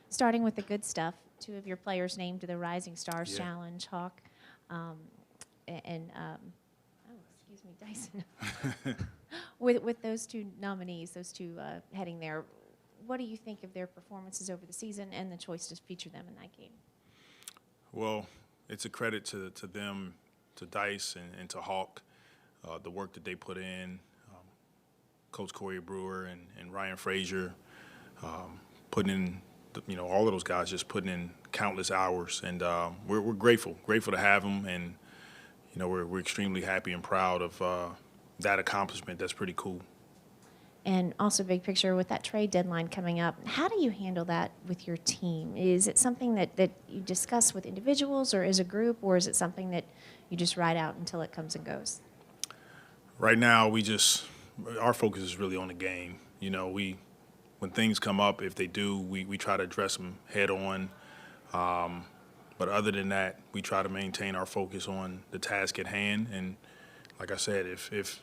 Starting with the good stuff, two of your players named to the Rising Stars Yeah. Challenge, Hawk and excuse me, Dyson. With those two nominees, those two heading there, what do you think of their performances over the season and the choice to feature them in that game? Well, it's a credit to them, to Dice and to Hawk, the work that they put in. Coach Corey Brewer and Ryan Frazier, putting in, all of those guys just putting in countless hours, and we're grateful to have them, and we're extremely happy and proud of that accomplishment. That's pretty cool. And also, big picture, with that trade deadline coming up, how do you handle that with your team? Is it something that you discuss with individuals or as a group, or is it something that you just ride out until it comes and goes? Right now, our focus is really on the game. When things come up, if they do, we try to address them head on. But other than that, we try to maintain our focus on the task at hand. And like I said, if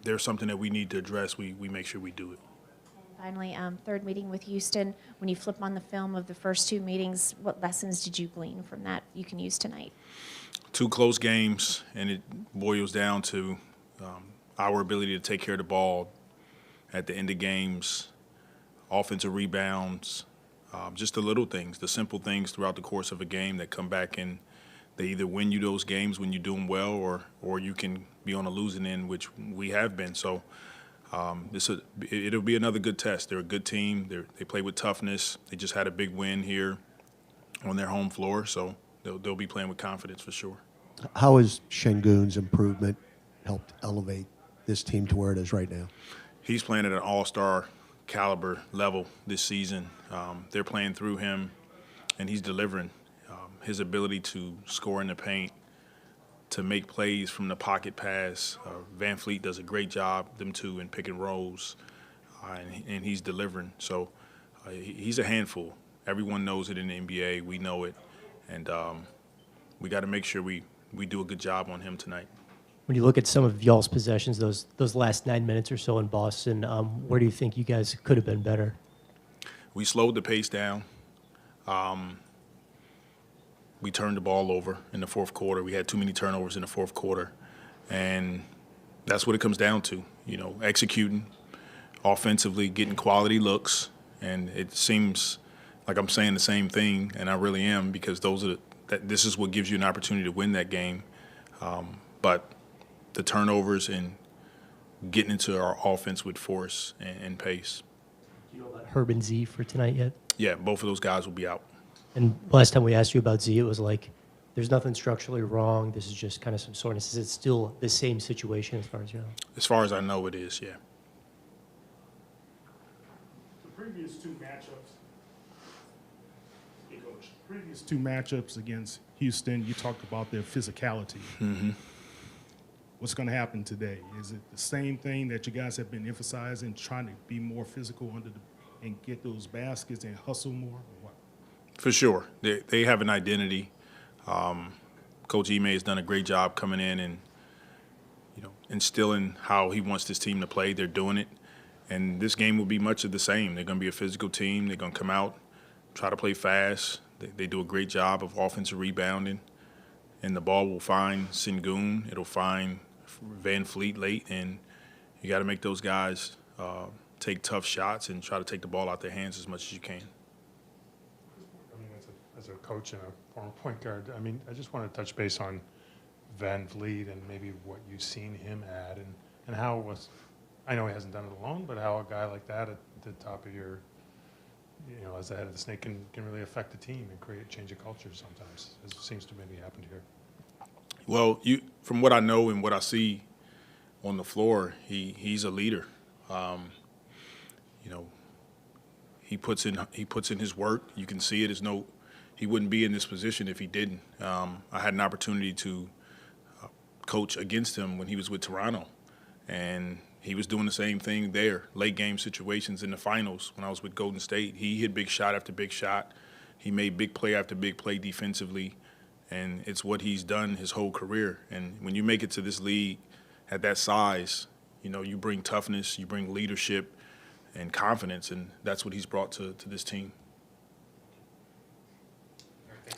there's something that we need to address, we make sure we do it. Finally, third meeting with Houston. When you flip on the film of the first two meetings, what lessons did you glean from that you can use tonight? 2 close games, and it boils down to our ability to take care of the ball at the end of games, offensive rebounds, just the little things, the simple things throughout the course of a game that come back and they either win you those games when you're doing well or you can be on a losing end, which we have been. So it'll be another good test. They're a good team. They play with toughness. They just had a big win here on their home floor, so they'll be playing with confidence for sure. How has Şengün's improvement helped elevate this team to where it is right now? He's playing at an all-star caliber level this season. They're playing through him, and he's delivering. His ability to score in the paint, to make plays from the pocket pass. Van Fleet does a great job, them two, in pick and rolls, and he's delivering. So he's a handful. Everyone knows it in the NBA. We know it, and we got to make sure we do a good job on him tonight. When you look at some of y'all's possessions, those last 9 minutes or so in Boston, where do you think you guys could have been better? We slowed the pace down. We turned the ball over in the fourth quarter. We had too many turnovers in the fourth quarter, and that's what it comes down to, executing offensively, getting quality looks, and it seems like I'm saying the same thing, and I really am, because this is what gives you an opportunity to win that game. But the turnovers and getting into our offense with force and pace. Do you know about Herb and Z for tonight yet? Yeah, both of those guys will be out. And last time we asked you about Z, it was like, there's nothing structurally wrong. This is just kind of some soreness. Is it still the same situation as far as you know? As far as I know, it is, yeah. The previous two matchups against Houston, you talked about their physicality. Mm-hmm. What's going to happen today? Is it the same thing that you guys have been emphasizing, trying to be more physical and get those baskets and hustle more? Or what? For sure. They have an identity. Coach Ime has done a great job coming in and, instilling how he wants this team to play. They're doing it. And this game will be much of the same. They're going to be a physical team. They're going to come out, try to play fast. They do a great job of offensive rebounding. And the ball will find Şengün. It'll find Van Fleet late. And you got to make those guys take tough shots and try to take the ball out their hands as much as you can. As a coach and a former point guard, I just want to touch base on Van Vliet and maybe what you've seen him add and how it was. I know he hasn't done it alone, but how a guy like that at the top of your, as the head of the snake can really affect the team and change a culture sometimes, as seems to maybe happen here. Well, from what I know and what I see on the floor, he's a leader. He puts in his work. You can see it. He wouldn't be in this position if he didn't. I had an opportunity to coach against him when he was with Toronto, and he was doing the same thing there, late game situations in the finals when I was with Golden State. He hit big shot after big shot. He made big play after big play defensively, and it's what he's done his whole career. And when you make it to this league at that size, you bring toughness, you bring leadership and confidence, and that's what he's brought to this team.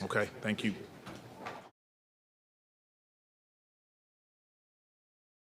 Okay, thank you.